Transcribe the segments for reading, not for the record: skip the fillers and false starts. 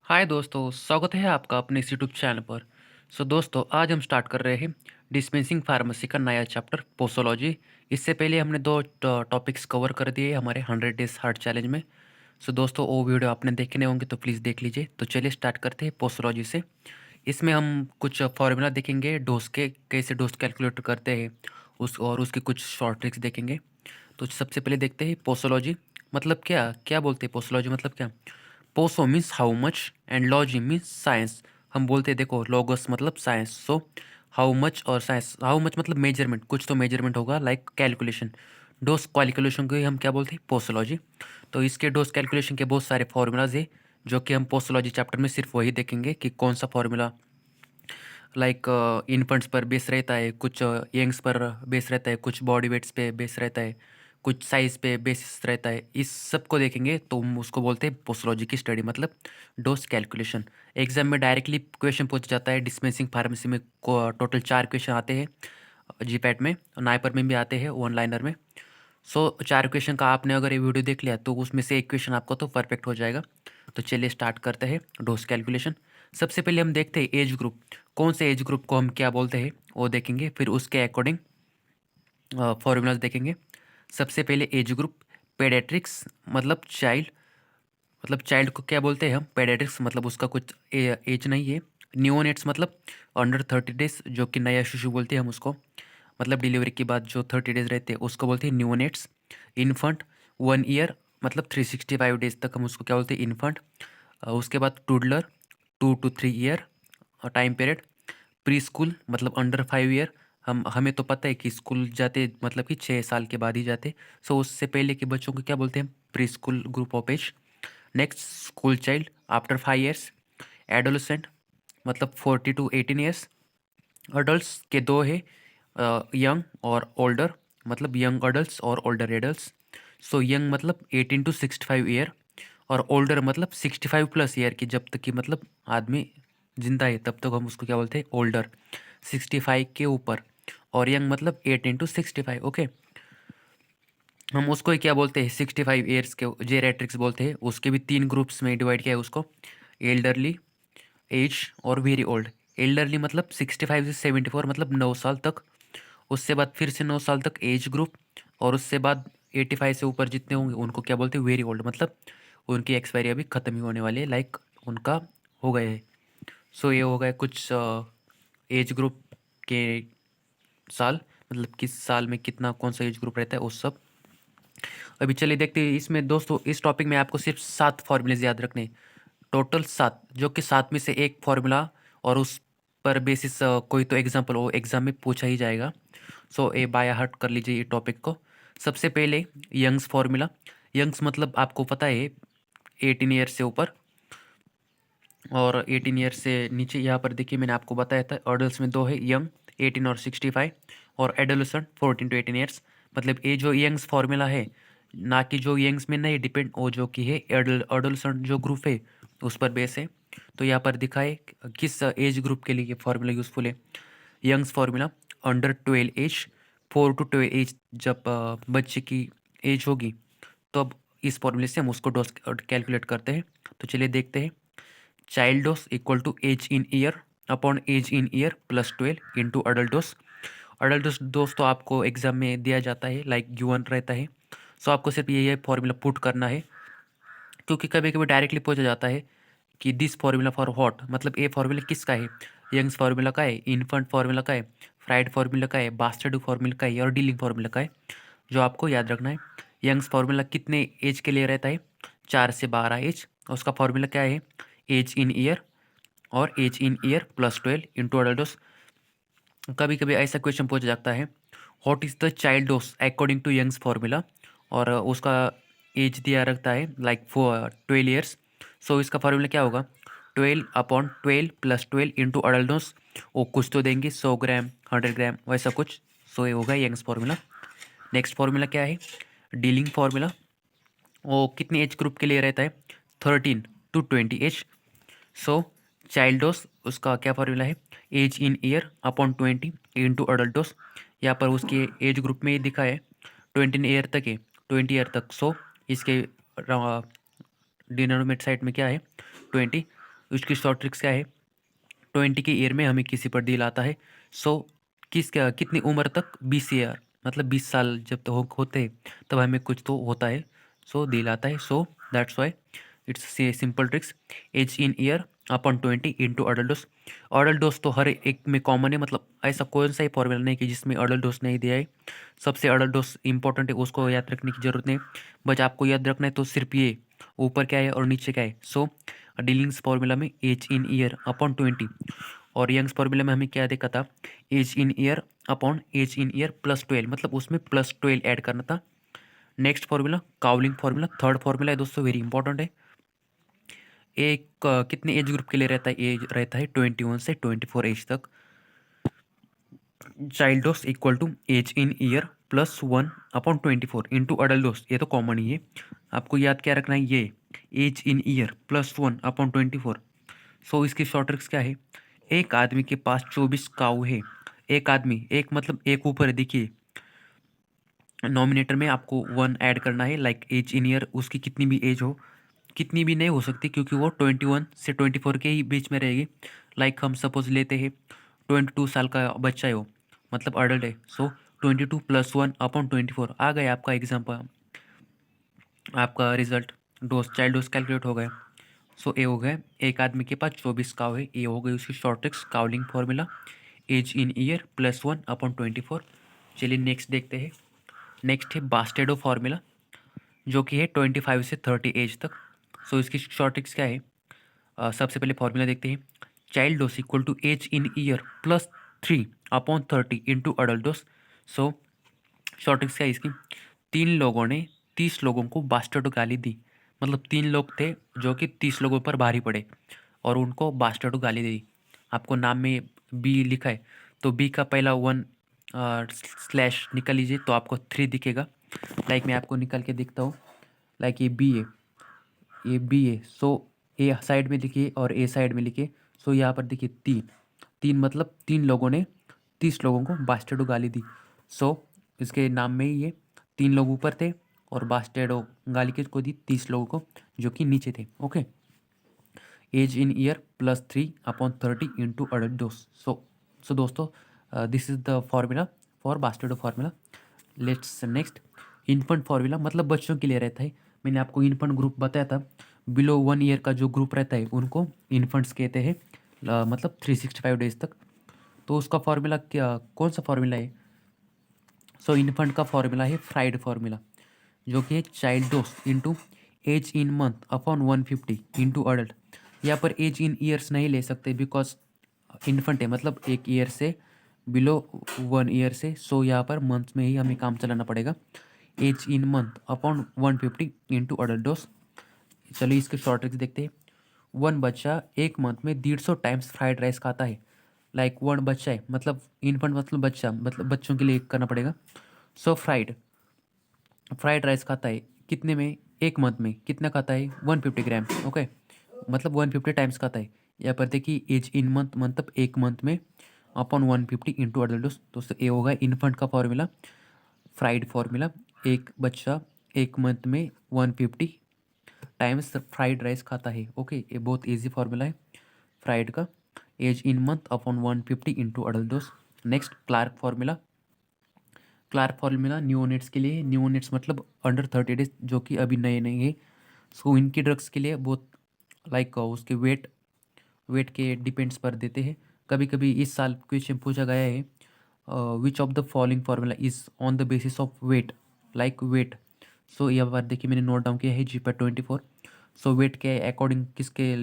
हाय दोस्तों, स्वागत है आपका अपने इस यूट्यूब चैनल पर। दोस्तों, आज हम स्टार्ट कर रहे हैं डिस्पेंसिंग फार्मेसी का नया चैप्टर पोसोलॉजी। इससे पहले हमने दो टॉपिक्स कवर कर दिए हमारे 100 डेज हार्ट चैलेंज में। दोस्तों, वो वीडियो आपने देखे नहीं होंगे तो प्लीज़ देख लीजिए। तो चलिए स्टार्ट करते हैं पोसोलॉजी से। इसमें हम कुछ फार्मूला देखेंगे डोज के, कैसे डोज कैलकुलेट करते हैं उसकी कुछ शॉर्ट ट्रिक्स देखेंगे। तो सबसे पहले देखते हैं पोसोलॉजी मतलब क्या क्या बोलते हैं। पोसोलॉजी मतलब क्या? Poso means how much and logy means science. हम बोलते हैं देखो, लोगस मतलब साइंस। हाउ मच और साइंस, हाउ मच मतलब मेजरमेंट, कुछ तो मेजरमेंट होगा लाइक कैलकुलेशन। डोज कैलकुलेशन को ही हम क्या बोलते हैं? पोसोलॉजी। तो इसके डोज कैलकुलेशन के बहुत सारे फॉर्मूलाज है जो कि हम पोसोलॉजी चैप्टर में सिर्फ वही देखेंगे कि कौन सा फॉर्मूला लाइक इन्फेंट्स पर बेस रहता है, कुछ यंग्स पर बेस रहता है, कुछ बॉडी वेट्स पे बेस रहता है, कुछ साइज़ पे बेसिस रहता है। इस सब को देखेंगे तो हम उसको बोलते हैं पोसोलॉजी की स्टडी, मतलब डोज कैलकुलेशन। एग्जाम में डायरेक्टली क्वेश्चन पूछ जाता है। डिस्पेंसिंग फार्मेसी में टोटल 4 क्वेश्चन आते हैं, जीपैट में, नाइपर में भी आते हैं, वन लाइनर में। 4 क्वेश्चन का आपने अगर ये वीडियो देख लिया तो उसमें से एक क्वेश्चन आपको तो परफेक्ट हो जाएगा। तो चलिए स्टार्ट करते हैं डोज कैलकुलेशन। सबसे पहले हम देखते हैं एज ग्रुप, कौन से एज ग्रुप को हम क्या बोलते हैं वो देखेंगे, फिर उसके अकॉर्डिंग फॉर्मूलाज देखेंगे। सबसे पहले एज ग्रुप पेडियाट्रिक्स, मतलब चाइल्ड, मतलब चाइल्ड को क्या बोलते हैं हम? पेडियाट्रिक्स मतलब उसका कुछ एज नहीं है। न्यूनेट्स मतलब अंडर 30 डेज, जो कि नया शिशु बोलते हैं हम उसको, मतलब डिलीवरी के बाद जो 30 डेज रहते हैं उसको बोलते हैं न्यूनेट्स। इन्फंट 1 ईयर मतलब 365 डेज तक हम उसको क्या बोलते हैं? इन्फंट। उसके बाद टूडलर 2 to 3 year time period. Pre school मतलब अंडर 5 ईयर, हमें तो पता है कि स्कूल जाते मतलब कि 6 साल के बाद ही जाते। उससे पहले के बच्चों को क्या बोलते हैं? Pre school group of age. Next school child after 5 years. Adolescent मतलब 40 to 18 ईयर्स। अडल्ट्स के दो है, यंग और ओल्डर, मतलब यंग अडल्ट्स और ओल्डर एडल्ट्स। यंग मतलब 18 to 65 ईयर और ओल्डर मतलब 65+ ईयर की, जब तक कि मतलब आदमी जिंदा है तब तक हम उसको क्या बोलते हैं? ओल्डर। 65 के ऊपर। और यंग मतलब 18 to 65। ओके, हम उसको ही क्या बोलते हैं? 65 ईयर्स के जेरेट्रिक्स बोलते हैं। उसके भी 3 ग्रुप्स में डिवाइड किया है उसको, एल्डरली, एज और वेरी ओल्ड। एल्डरली मतलब 65 से 74, मतलब 9 साल तक। उससे बाद फिर से 9 साल तक एज ग्रुप, और उससे बाद 85 से ऊपर जितने होंगे उनको क्या बोलते हैं? वेरी ओल्ड, मतलब उनकी एक्सपायरी अभी ख़त्म ही होने वाली है, लाइक उनका हो गए है। ये हो गए कुछ एज ग्रुप के साल, मतलब किस साल में कितना कौन सा एज ग्रुप रहता है उस सब। अभी चलिए देखते हैं इसमें दोस्तों, इस टॉपिक में आपको सिर्फ 7 फॉर्मूलेज याद रखने हैं। टोटल 7, जो कि 7 में से एक फॉर्मूला और उस पर बेसिस कोई तो एग्जाम्पल वो एग्जाम में पूछा ही जाएगा। ये बाय हार्ट कर लीजिए ये टॉपिक को। सबसे पहले यंग्स फॉर्मूला। यंग्स मतलब आपको पता है 18 ईयर से ऊपर और 18 ईयर से नीचे। यहाँ पर देखिए मैंने आपको बताया था अडल्ट में दो है, यंग 18 और 65, और एडोलेसेंट 14 to 18 ईयर्स। मतलब ये जो यंग्स फार्मूला है, ना कि जो यंग्स में नहीं डिपेंड, वो जो कि है एडोलेसेंट जो ग्रुप है उस पर बेस है। तो यहाँ पर दिखाए किस एज ग्रुप के लिए ये फार्मूला यूज़फुल है। Young's formula under 12 age, 4 to 12 age, जब बच्चे की एज होगी तब इस फॉर्मूले से हम उसको डोज कैलकुलेट करते हैं। तो चलिए देखते हैं। Child dose equal to age in year upon age in year plus 12 into adult dose. Adult dose दोस्तों आपको एग्जाम में दिया जाता है, लाइक गिवन रहता है। आपको सिर्फ ये फॉर्मूला पुट करना है, क्योंकि कभी कभी डायरेक्टली पूछा जाता है कि दिस फार्मूला फॉर व्हाट, मतलब ये फार्मूला किसका है? यंग्स फार्मूला का है, इन्फेंट फार्मूला का है, फ्राइड फार्मूला का है, बास्टर्ड फार्मूला का है और डीलिंग फार्मूला का है, जो आपको याद रखना है। यंग्स फार्मूला कितने एज के लिए रहता है? 4 से 12 एज। उसका फार्मूला क्या है? एज इन ईयर और age in year plus 12 into adult dose. कभी कभी ऐसा क्वेश्चन पूछा जाता है, what is the child dose according to Young's formula, और उसका एज दिया रखता है लाइक 12 ईयर्स। इसका फार्मूला क्या होगा? 12/12 प्लस 12 इंटू अडल्ट डोज। वो कुछ तो देंगे, 100 ग्राम, 100 ग्राम, वैसा कुछ। ये होगा यंग्स फार्मूला। नेक्स्ट फार्मूला क्या है? Dealing formula. वो कितने एज ग्रुप के लिए रहता है? 13 to 20 age. So child dose उसका क्या फॉर्मूला है? Age in year upon 20 into adult dose. यहाँ पर उसके एज ग्रुप में दिखा है 20 ईयर तक है, 20 ईयर तक। इसके डिनोमिनेट साइड में क्या है? 20। उसकी शॉर्ट ट्रिक्स क्या है, 20 के ईयर में हमें किसी पर डील आता है। सो कितनी उम्र तक, 20 ईयर मतलब 20 साल जब तो होते हैं तब हमें कुछ तो होता है, सो डील आता है। So that's why it's simple tricks, age in year upon 20 into adult dose. Adult dose तो हर एक में कॉमन है, मतलब ऐसा कौन सा ही फॉर्मूला नहीं कि जिसमें अडल्ट डोज नहीं दिया है। सबसे अडल्ट डोज इंपॉर्टेंट है, उसको याद रखने की जरूरत नहीं। बस आपको याद रखना है तो सिर्फ ये ऊपर क्या है और नीचे क्या है। सो डीलिंग्स फॉर्मूला में एज इन ईयर अपॉन 20, और यंग्स फॉर्मूला में हमें क्या देखा था, age in year upon age in year plus 12, मतलब उसमें प्लस 12 ऐड करना था। Next formula Cowling formula, third formula है दोस्तों, वेरी इंपॉर्टेंट है। एक कितने एज ग्रुप के लिए रहता है, एज रहता है 21 से 24 एज तक। Child dose equal to age in year plus 1 upon 24 into adult dose, ये तो कॉमन ही है। आपको याद क्या रखना है, ये age in year plus 1 upon 24। So इसकी शॉर्ट ट्रिक्स क्या है, एक आदमी के पास 24 काऊ है। एक आदमी, एक मतलब एक ऊपर है, देखिए नॉमिनेटर में आपको 1 ऐड करना है, लाइक एज इन ईयर उसकी कितनी भी एज हो, कितनी भी नहीं हो सकती क्योंकि वो 21 से 24 के ही बीच में रहेगी। लाइक हम सपोज लेते हैं 22 साल का बच्चा है वो, मतलब अडल्ट है। सो 22 प्लस 1 अपॉन 24 आ गया आपका एग्जाम्पल, आपका result, dose child dose calculate हो गया। सो ए हो गया, एक आदमी के पास 24 काव है, ये हो गई उसकी short tricks Cowling formula, age in year plus 1 upon 24। चलिए नेक्स्ट देखते हैं। नेक्स्ट है बास्टेडो फार्मूला, जो कि है 25 से 30 एज तक। सो इसकी शॉर्ट ट्रिक्स क्या है, सबसे पहले फॉर्मूला देखते हैं, child dose equal to age in year plus 3 upon 30 into adult dose. So short tricks क्या है इसकी, 3 लोगों ने 30 लोगों को बास्टर्डो गाली दी, मतलब 3 लोग थे जो कि 30 लोगों पर भारी पड़े और उनको बास्टर्डो गाली दी। आपको नाम में बी लिखा है तो बी का पहला 1 स्लैश निकल लीजिए तो आपको 3 दिखेगा। लाइक मैं आपको निकल के दिखता हूँ, लाइक ये बी है, ये बी है। सो ए साइड में लिखिए और ए साइड में लिखिए। सो यहाँ पर देखिए 3, 3 मतलब 3 लोगों ने 30 लोगों को बास्टर्डो गाली दी। सो इसके नाम में ही ये 3 लोग ऊपर थे और बास्टर्डो गाली किसको दी, 30 लोगों को जो कि नीचे थे। Okay, age in year plus 3 upon 30 into adult dose. So दोस्तों this is the formula for Bastedo formula. Let's next, infant formula मतलब बच्चों के लिए रहता है। मैंने आपको इन्फेंट ग्रुप बताया था, बिलो 1 ईयर का जो ग्रुप रहता है उनको इन्फेंट्स कहते हैं, मतलब 365 डेज तक। तो उसका फार्मूला क्या, कौन सा फार्मूला है, सो इन्फेंट का फार्मूला है फ्राइड फार्मूला, जो कि है child dose into age in month upon 150 into adult. यहाँ पर एज इन ईयर्स नहीं ले सकते बिकॉज इन्फेंट है, मतलब 1 ईयर से बिलो 1 ईयर से। सो यहाँ पर मंथ में ही हमें काम चलाना पड़ेगा, age in month upon 150 into adult dose. चलिए इसके शॉर्ट ट्रिक्स देखते हैं। 1 बच्चा एक मंथ में 150 टाइम्स फ्राइड राइस खाता है। लाइक 1 बच्चा है, मतलब इन्फेंट मतलब बच्चा, मतलब बच्चों के लिए करना पड़ेगा। सो फ्राइड राइस खाता है कितने में, एक मंथ में कितना खाता है, 150 ग्राम। ओके, मतलब 150 टाइम्स खाता है। यहाँ पर देखिए एज इन मंथ मतलब एक मंथ में अपॉन 150 इंटू अडल्ट डोज। दोस्तों ये होगा इन्फेंट का फॉर्मूला, फ्राइड फार्मूला, एक बच्चा एक मंथ में 150 टाइम्स फ्राइड राइस खाता है। ओके, ये बहुत इजी फार्मूला है फ्राइड का, age in month upon 150 into adult dose. Next Clark formula, Clark formula neonates के लिए, न्यूनेट्स मतलब अंडर 30 डेज जो कि अभी नए नहीं है। सो इनकी ड्रग्स के लिए बहुत लाइक उसके वेट के डिपेंड्स पर देते हैं। कभी कभी इस साल क्वेश्चन पूछा गया है, which of the following formula is on the basis of weight, like weight. So यहाँ पर देखिए मैंने नोट डाउन किया है GPAT 24। सो वेट के अकॉर्डिंग किसके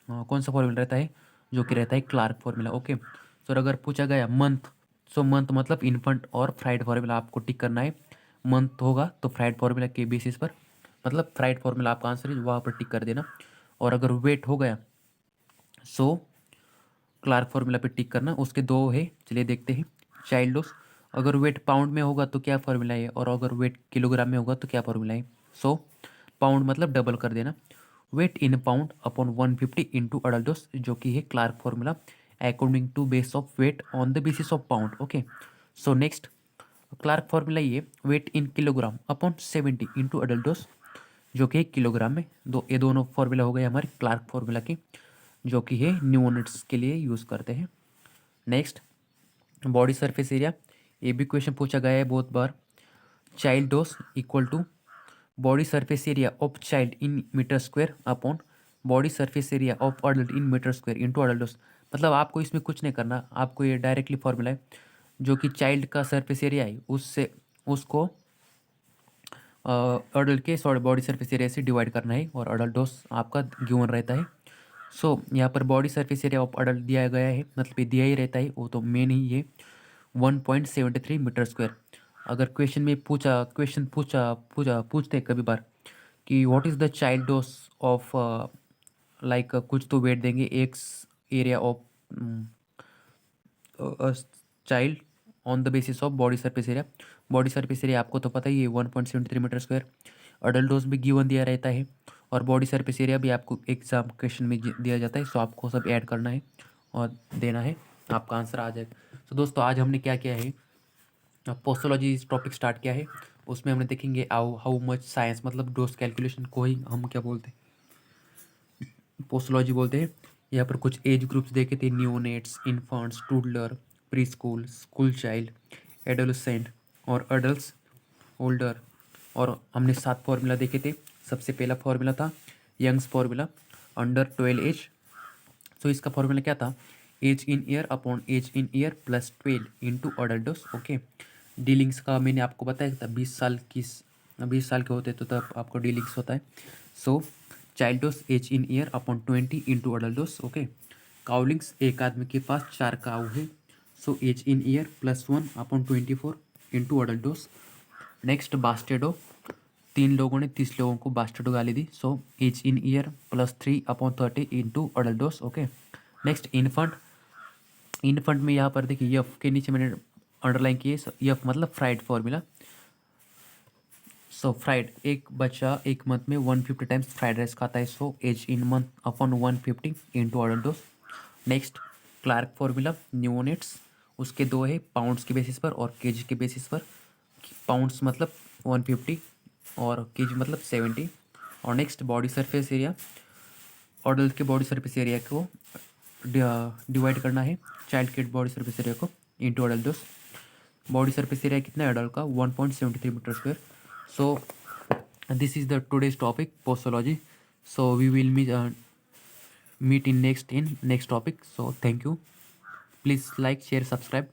कौन सा फॉर्मूला रहता है, जो कि रहता है क्लार्क फार्मूला। ओके, सो अगर पूछा गया मंथ, सो मंथ मतलब इन्फेंट और फ्राइड फार्मूला आपको टिक करना है। मंथ होगा तो फ्राइड फार्मूला के बेसिस पर, मतलब फ्राइड फार्मूला आपका आंसर है, वहाँ पर टिक कर देना। और अगर वेट हो गया सो क्लार्क फार्मूला पे टिक करना। उसके दो है, चलिए देखते हैं। चाइल्ड डोज, अगर वेट पाउंड में होगा तो क्या फार्मूला है, और अगर वेट किलोग्राम में होगा तो क्या फार्मूला है। सो पाउंड मतलब डबल कर देना, weight in pound upon 150 into adult dose, जो कि है Clark formula according to base of weight on the basis of pound. Okay, so next Clark formula ये weight in kilogram upon 70 into adult dose, जो कि kilogram में। ये दोनों formula हो गए हमारे क्लार्क फार्मूला के। जो कि है न्यूनेट्स के लिए यूज़ करते हैं। नेक्स्ट, बॉडी सरफेस एरिया, ये भी क्वेश्चन पूछा गया है बहुत बार। Child dose equal to body surface area of child in meter square upon body surface area of adult in meter square into adult dose. मतलब आपको इसमें कुछ नहीं करना, आपको ये डायरेक्टली फॉर्मूला है, जो कि चाइल्ड का सरफेस एरिया है उससे उसको अडल्ट के बॉडी सरफेस एरिया से डिवाइड करना है, और अडल्ट डोज आपका गिवन रहता है। सो यहाँ पर body surface area of adult दिया गया है, मतलब ये दिया ही रहता है, वो तो मेन ही है 1.73 मीटर स्क्वायर। अगर क्वेश्चन में पूछते हैं कभी बार कि what is the child dose of, like कुछ तो वेट देंगे x area of child on the basis of body surface area. Body surface area आपको तो पता ही है 1.73 मीटर स्क्वायर। अडल्ट डोज भी गिवन दिया रहता है, और बॉडी सरफेस एरिया भी आपको एग्जाम क्वेश्चन में दिया जाता है। सो आपको सब ऐड करना है और देना है, आपका आंसर आ जाएगा। तो दोस्तों आज हमने क्या किया है, पोस्टोलॉजी टॉपिक स्टार्ट किया है। उसमें हमने देखेंगे हाउ मच साइंस, मतलब डोज कैलकुलेशन को ही हम क्या बोलते हैं, पोस्टोलॉजी बोलते हैं। यहाँ पर कुछ एज ग्रुप्स देखे थे, neonates, infants, toddler, pre school, school child, adolescent और अडल्ट ओल्डर। और हमने 7 फॉर्मूला देखे थे। सबसे पहला फॉर्मूला था यंग्स फॉर्मूला, अंडर 12 एज। तो इसका फॉर्मूला क्या था, age in year upon age in year plus 12 into adult dose. Okay, Dilling's का मैंने आपको बताया था, 20 साल के होते तो तब आपको डीलिंग्स होता है। So child dose age in year upon 20 into adult dose. Okay, Cowling's, एक आदमी के पास 4 काऊ है, so age in year plus 1 upon 24 into adult dose. Next, Bastedo, 3 लोगों ने 30 लोगों को बास्टेडो गाली दी, so age in year plus 3 upon 30 into adult dose. Okay, next infant, infant में यहाँ पर देखिए यफ के नीचे मैंने अंडरलाइन किए, यफ मतलब फ्राइड फॉर्मूला। सो फ्राइड, एक बच्चा एक मंथ में 150 टाइम्स फ्राइड राइस खाता है, so age in month upon 150 into adult dose. Next, Clark formula, neonates, उसके 2 है, पाउंड्स के बेसिस पर और केजी के बेसिस पर। पाउंड्स मतलब 150 और केजी मतलब 70। और next, body surface area, adult के बॉडी सरफेस एरिया को डिवाइड करना है चाइल्ड के बॉडी सरफेस एरिया को into adult dose. Body surface area कितना है अडल्ट का, 1.73 meter square. So this is the today's topic posology. So we will meet in next topic. So thank you, please like, share, subscribe.